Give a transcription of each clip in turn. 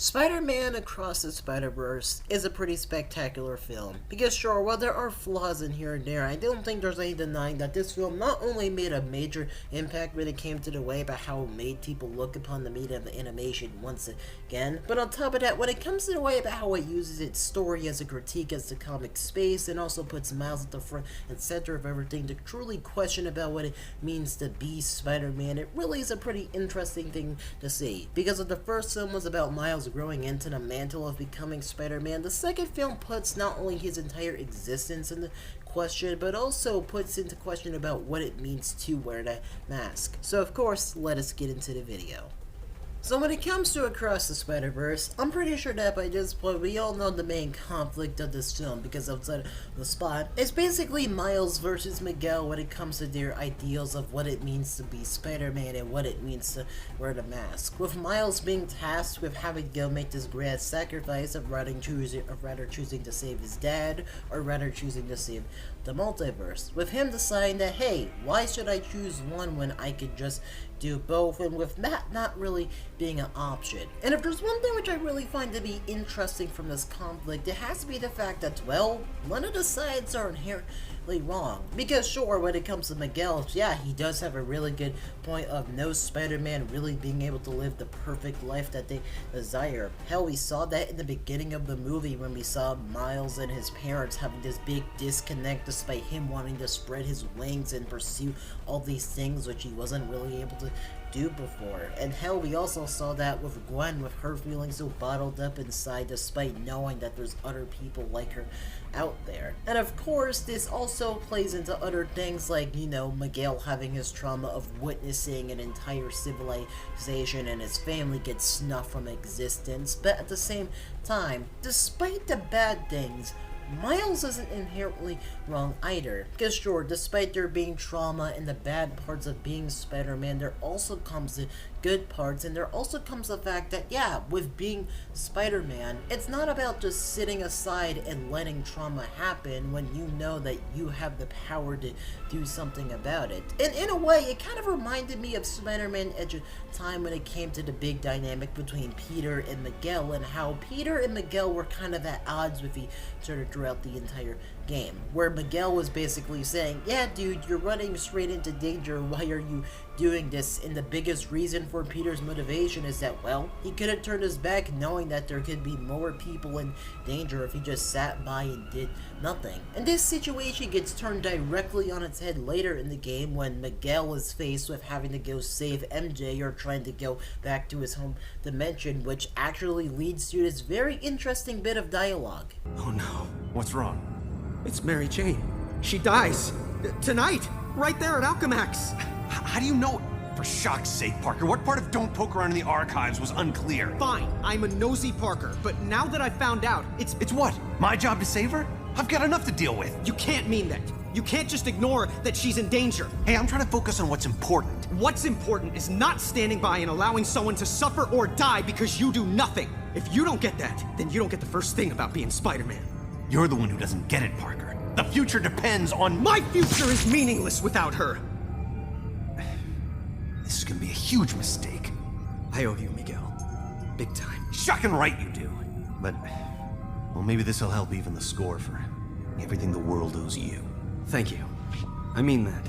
Spider-Man Across the Spider-Verse is a pretty spectacular film, because sure, while there are flaws in here and there, I don't think there's any denying that this film not only made a major impact when it came to the way about how it made people look upon the medium of animation once again, but on top of that, when it comes to the way about how it uses its story as a critique as the comic space, and also puts Miles at the front and center of everything to truly question about what it means to be Spider-Man, it really is a pretty interesting thing to see, because if the first film was about Miles growing into the mantle of becoming Spider-Man, the second film puts not only his entire existence into question, but also puts into question about what it means to wear that mask. So of course, let us get into the video. So when it comes to Across the Spider-Verse, I'm pretty sure that by this point we all know the main conflict of this film, because outside the spot, it's basically Miles versus Miguel when it comes to their ideals of what it means to be Spider-Man and what it means to wear the mask. With Miles being tasked with having to go make this grand sacrifice of rather choosing to save his dad, or rather choosing to save the multiverse. With him deciding that, hey, why should I choose one when I could just do both, and with that not really being an option. And if there's one thing which I really find to be interesting from this conflict, it has to be the fact that, well, none of the sides are inherently wrong. Because sure, when it comes to Miguel, yeah, he does have a really good point of no Spider-Man really being able to live the perfect life that they desire. Hell, we saw that in the beginning of the movie when we saw Miles and his parents having this big disconnect despite him wanting to spread his wings and pursue all these things which he wasn't really able to do before. And hell, we also saw that with Gwen, with her feeling so bottled up inside despite knowing that there's other people like her out there. And of course, this also plays into other things like, you know, Miguel having his trauma of witnessing an entire civilization and his family get snuffed from existence. But at the same time, despite the bad things, Miles isn't inherently wrong either, because sure, despite there being trauma and the bad parts of being Spider-Man, there also comes the good parts, and there also comes the fact that, yeah, with being Spider-Man, it's not about just sitting aside and letting trauma happen when you know that you have the power to do something about it. And in a way, it kind of reminded me of Spider-Man Edge of Time when it came to the big dynamic between Peter and Miguel, and how Peter and Miguel were kind of at odds with each other throughout the entire game, where Miguel was basically saying, yeah dude, you're running straight into danger, why are you doing this? And the biggest reason for Peter's motivation is that, well, he could have turned his back knowing that there could be more people in danger if he just sat by and did nothing. And this situation gets turned directly on its head later in the game when Miguel is faced with having to go save MJ or trying to go back to his home dimension, which actually leads to this very interesting bit of dialogue. Oh no. What's wrong? It's Mary Jane. She dies. Tonight! Right there at Alchemax! How do you know? For shock's sake, Parker, what part of Don't Poke Around in the Archives was unclear? Fine, I'm a nosy Parker, but now that I found out, it's what? My job to save her? I've got enough to deal with. You can't mean that. You can't just ignore that she's in danger. Hey, I'm trying to focus on what's important. What's important is not standing by and allowing someone to suffer or die because you do nothing. If you don't get that, then you don't get the first thing about being Spider-Man. You're the one who doesn't get it, Parker. The future depends on... My future is meaningless without her! This is gonna be a huge mistake. I owe you, Miguel. Big time. Shocking right you do. But, well, maybe this'll help even the score for everything the world owes you. Thank you. I mean that.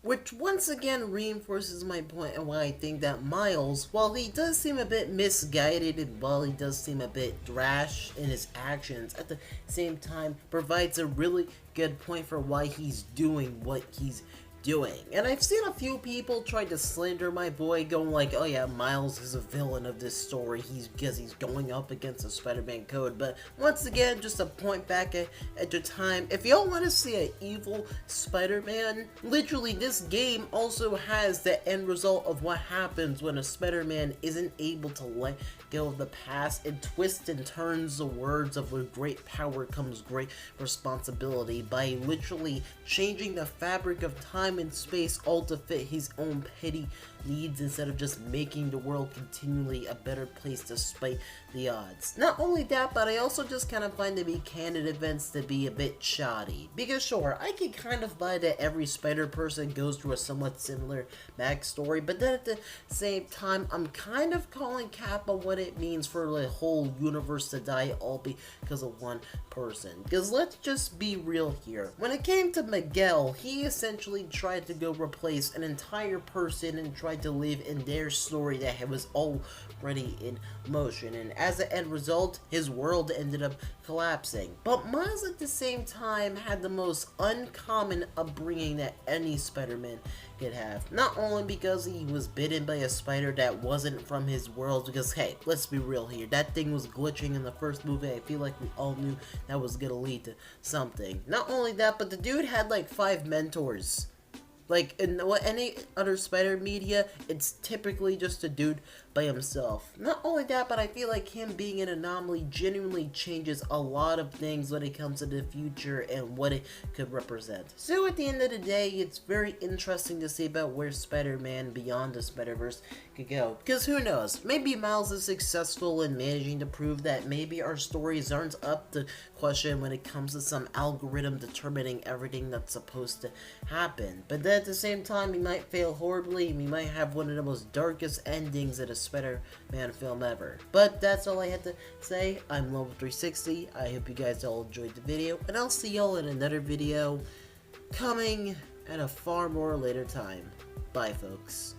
Which once again reinforces my point and why I think that Miles, while he does seem a bit misguided and while he does seem a bit rash in his actions, at the same time provides a really good point for why he's doing what he's doing. And I've seen a few people try to slander my boy, going like, oh yeah, Miles is a villain of this story because he's going up against the Spider-Man code. But once again, just a point back at your time, if y'all want to see an evil Spider-Man, literally this game also has the end result of what happens when a Spider-Man isn't able to let go of the past and twists and turns the words of with great power comes great responsibility by literally changing the fabric of time time and space all to fit his own petty needs instead of just making the world continually a better place despite the odds. Not only that, but I also just kind of find the canon events to be a bit shoddy. Because sure, I can kind of buy that every spider person goes through a somewhat similar backstory, but then at the same time, I'm kind of calling cap on what it means for the whole universe to die all because of one person. Because let's just be real here. When it came to Miguel, he essentially tried to go replace an entire person and tried to live in their story that was already in motion, and as an end result, his world ended up collapsing. But Miles at the same time had the most uncommon upbringing that any Spider-Man could have. Not only because he was bitten by a spider that wasn't from his world, because hey, let's be real here, that thing was glitching in the first movie. I feel like we all knew that was gonna lead to something. Not only that, but the dude had like 5 mentors. Like, in any other Spider media, it's typically just a dude by himself. Not only that, but I feel like him being an anomaly genuinely changes a lot of things when it comes to the future and what it could represent. So at the end of the day, it's very interesting to see about where Spider-Man Beyond the Spider-Verse could go. Because who knows, maybe Miles is successful in managing to prove that maybe our stories aren't up to question when it comes to some algorithm determining everything that's supposed to happen. But then at the same time, he might fail horribly, and we might have one of the most darkest endings in a Spider-Man film ever. But that's all I had to say. I'm Lobo360. I hope you guys all enjoyed the video, and I'll see y'all in another video coming at a far more later time. Bye, folks.